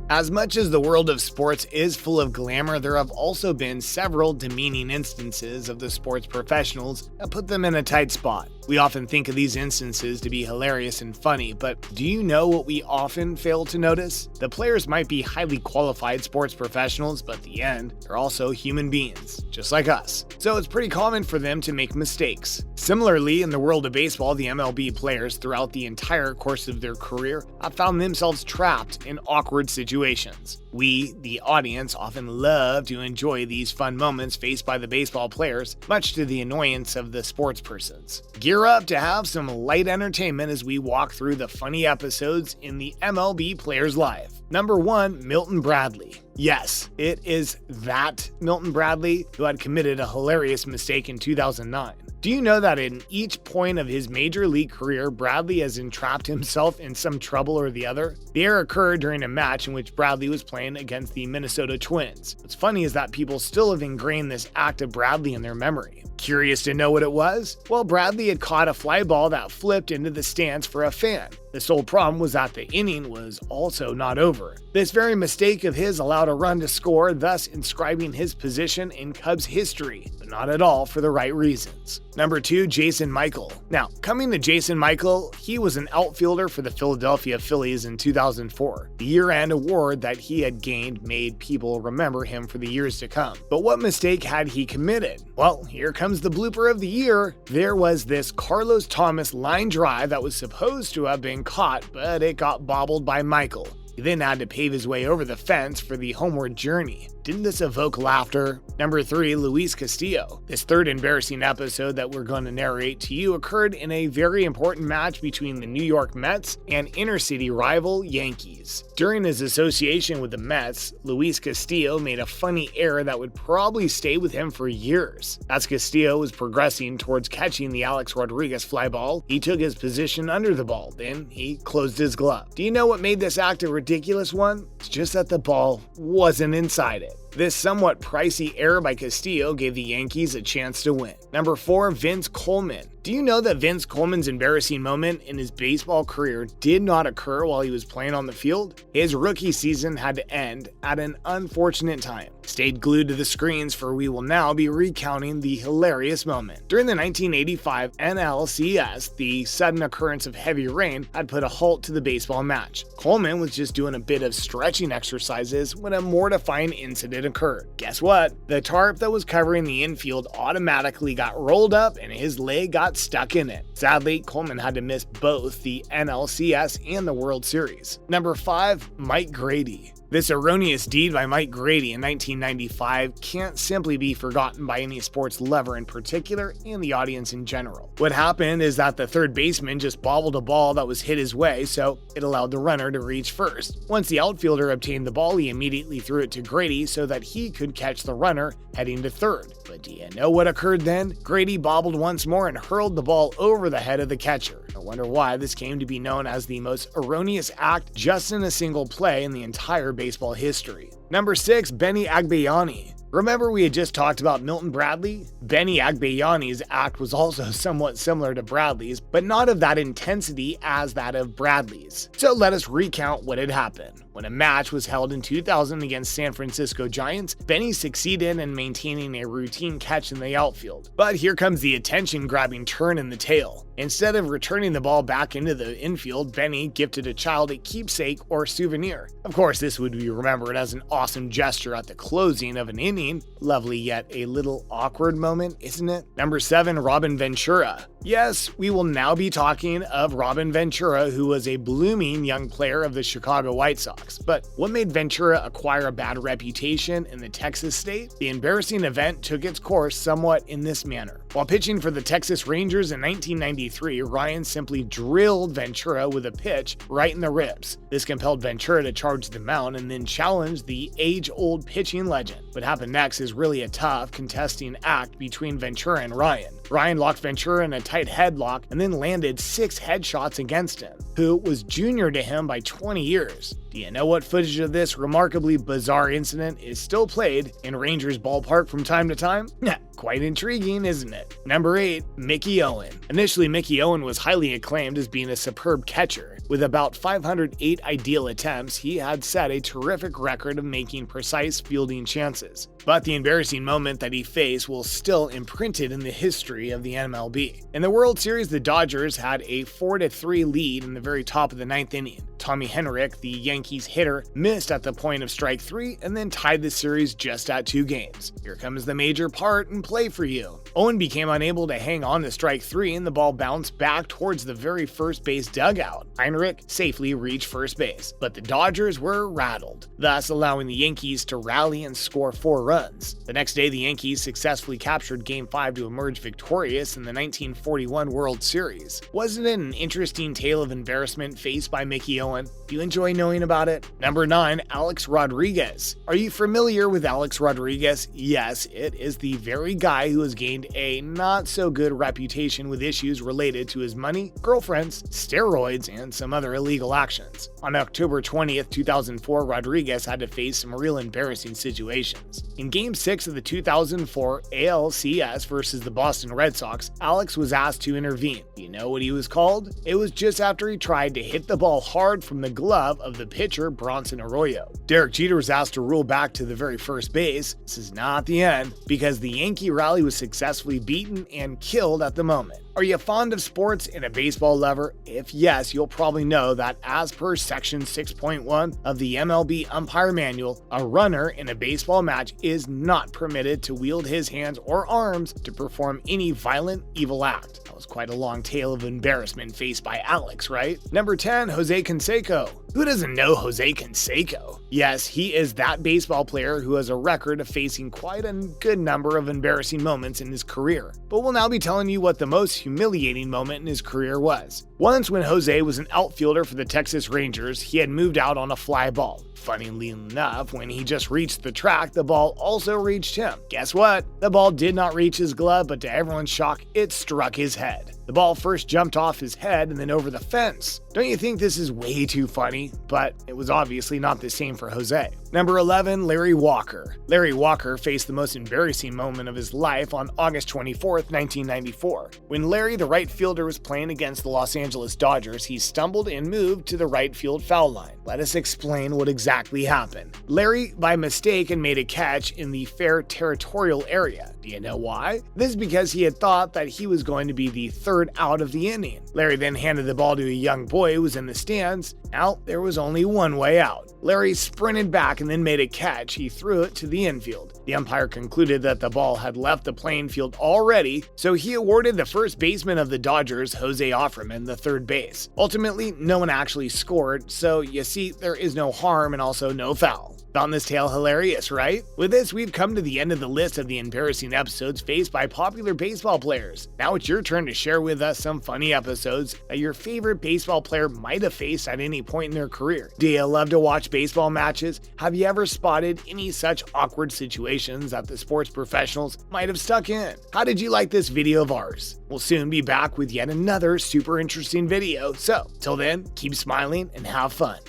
As much as the world of sports is full of glamour, there have also been several demeaning instances of the sports professionals that put them in a tight spot. We often think of these instances to be hilarious and funny, but do you know what we often fail to notice? The players might be highly qualified sports professionals, but at the end, they're also human beings, just like us. So it's pretty common for them to make mistakes. Similarly, in the world of baseball, the MLB players throughout the entire course of their career have found themselves trapped in awkward situations. We, the audience, often love to enjoy these fun moments faced by the baseball players, much to the annoyance of the sports persons. Gear up to have some light entertainment as we walk through the funny episodes in the MLB Players Live. Number 1, Milton Bradley. Yes, it is that Milton Bradley who had committed a hilarious mistake in 2009. Do you know that in each point of his major league career, Bradley has entrapped himself in some trouble or the other? The error occurred during a match in which Bradley was playing against the Minnesota Twins. What's funny is that people still have ingrained this act of Bradley in their memory. Curious to know what it was? Well, Bradley had caught a fly ball that flipped into the stands for a fan. The sole problem was that the inning was also not over. This very mistake of his allowed a run to score, thus inscribing his position in Cubs history, but not at all for the right reasons. Number 2, Jason Michael. Now, coming to Jason Michael, he was an outfielder for the Philadelphia Phillies in 2004. The year-end award that he had gained made people remember him for the years to come. But what mistake had he committed? Well, here comes the blooper of the year. There was this Carlos Thomas line drive that was supposed to have been caught, but it got bobbled by Michael. He then had to pave his way over the fence for the homeward journey. Didn't this evoke laughter? Number 3, Luis Castillo. This third embarrassing episode that we're going to narrate to you occurred in a very important match between the New York Mets and inner-city rival Yankees. During his association with the Mets, Luis Castillo made a funny error that would probably stay with him for years. As Castillo was progressing towards catching the Alex Rodriguez fly ball, he took his position under the ball, then he closed his glove. Do you know what made this act a ridiculous one? It's just that the ball wasn't inside it. This somewhat pricey error by Castillo gave the Yankees a chance to win. Number 4, Vince Coleman. Do you know that Vince Coleman's embarrassing moment in his baseball career did not occur while he was playing on the field? His rookie season had to end at an unfortunate time. Stayed glued to the screens, for we will now be recounting the hilarious moment. During the 1985 NLCS, the sudden occurrence of heavy rain had put a halt to the baseball match. Coleman was just doing a bit of stretching exercises when a mortifying incident occurred. Guess what? The tarp that was covering the infield automatically got rolled up and his leg got stuck in it. Sadly, Coleman had to miss both the NLCS and the World Series. Number 5, Mike Grady. This erroneous deed by Mike Grady in 1995 can't simply be forgotten by any sports lover in particular and the audience in general. What happened is that the third baseman just bobbled a ball that was hit his way, so it allowed the runner to reach first. Once the outfielder obtained the ball, he immediately threw it to Grady so that he could catch the runner heading to third. But do you know what occurred then? Grady bobbled once more and hurled the ball over the head of the catcher. I wonder why this came to be known as the most erroneous act just in a single play in the entire baseball history. Number 6, Benny Agbayani. Remember we had just talked about Milton Bradley? Benny Agbayani's act was also somewhat similar to Bradley's, but not of that intensity as that of Bradley's. So let us recount what had happened. When a match was held in 2000 against San Francisco Giants, Benny succeeded in maintaining a routine catch in the outfield. But here comes the attention-grabbing turn in the tale. Instead of returning the ball back into the infield, Benny gifted a child a keepsake or souvenir. Of course, this would be remembered as an awesome gesture at the closing of an inning. Lovely yet a little awkward moment, isn't it? Number 7, Robin Ventura. Yes, we will now be talking of Robin Ventura, who was a blooming young player of the Chicago White Sox. But what made Ventura acquire a bad reputation in the Texas state? The embarrassing event took its course somewhat in this manner. While pitching for the Texas Rangers in 1993, Ryan simply drilled Ventura with a pitch right in the ribs. This compelled Ventura to charge the mound and then challenge the age-old pitching legend. What happened next is really a tough contesting act between Ventura and Ryan. Ryan locked Ventura in a tight headlock and then landed 6 headshots against him, who was junior to him by 20 years. Do you know what footage of this remarkably bizarre incident is still played in Rangers ballpark from time to time? Quite intriguing, isn't it? Number 8. Mickey Owen. Initially, Mickey Owen was highly acclaimed as being a superb catcher. With about 508 ideal attempts, he had set a terrific record of making precise fielding chances. But the embarrassing moment that he faced will still imprinted in the history of the MLB. In the World Series, the Dodgers had a 4-3 lead in the very top of the 9th inning. Tommy Henrik, the Yankees hitter, missed at the point of strike 3 and then tied the series just at 2 games. Here comes the major part in play for you. Owen became unable to hang on to strike 3 and the ball bounced back towards the very first base dugout. Henrik safely reached first base, but the Dodgers were rattled, thus allowing the Yankees to rally and score 4 runs. The next day, the Yankees successfully captured Game 5 to emerge victorious in the 1941 World Series. Wasn't it an interesting tale of embarrassment faced by Mickey Owen? Do you enjoy knowing about it? Number 9. Alex Rodriguez. Are you familiar with Alex Rodriguez? Yes, it is the very guy who has gained a not-so-good reputation with issues related to his money, girlfriends, steroids, and some other illegal actions. On October 20th, 2004, Rodriguez had to face some real embarrassing situations. In Game 6 of the 2004 ALCS versus the Boston Red Sox, Alex was asked to intervene. Do you know what he was called? It was just after he tried to hit the ball hard from the glove of the pitcher Bronson Arroyo. Derek Jeter was asked to roll back to the very first base. This is not the end, because the Yankee rally was successfully beaten and killed at the moment. Are you fond of sports and a baseball lover? If yes, you'll probably know that as per Section 6.1 of the MLB Umpire Manual, a runner in a baseball match is not permitted to wield his hands or arms to perform any violent, evil act. That was quite a long tale of embarrassment faced by Alex, right? Number 10. Jose Canseco. Who doesn't know Jose Canseco? Yes, he is that baseball player who has a record of facing quite a good number of embarrassing moments in his career. But we'll now be telling you what the most humiliating moment in his career was. Once when Jose was an outfielder for the Texas Rangers, he had moved out on a fly ball. Funnily enough, when he just reached the track, the ball also reached him. Guess what? The ball did not reach his glove, but to everyone's shock, it struck his head. The ball first jumped off his head and then over the fence. Don't you think this is way too funny? But it was obviously not the same for Jose. Number 11. Larry Walker. Larry Walker faced the most embarrassing moment of his life on August 24th, 1994. When Larry, the right fielder, was playing against the Los Angeles Dodgers, he stumbled and moved to the right field foul line. Let us explain what exactly happened. Larry, by mistake, had made a catch in the fair territorial area. Do you know why? This is because he had thought that he was going to be the third out of the inning. Larry then handed the ball to a young boy who was in the stands. Now, there was only one way out. Larry sprinted back and then made a catch. He threw it to the infield. The umpire concluded that the ball had left the playing field already, so he awarded the first baseman of the Dodgers, Jose Offerman, the third base. Ultimately, no one actually scored, so you see, there is no harm and also no foul. Found this tale hilarious, right? With this, we've come to the end of the list of the embarrassing episodes faced by popular baseball players. Now it's your turn to share with us some funny episodes that your favorite baseball player might have faced at any point in their career. Do you love to watch baseball matches? Have you ever spotted any such awkward situations that the sports professionals might have stuck in? How did you like this video of ours? We'll soon be back with yet another super interesting video. So, till then, keep smiling and have fun.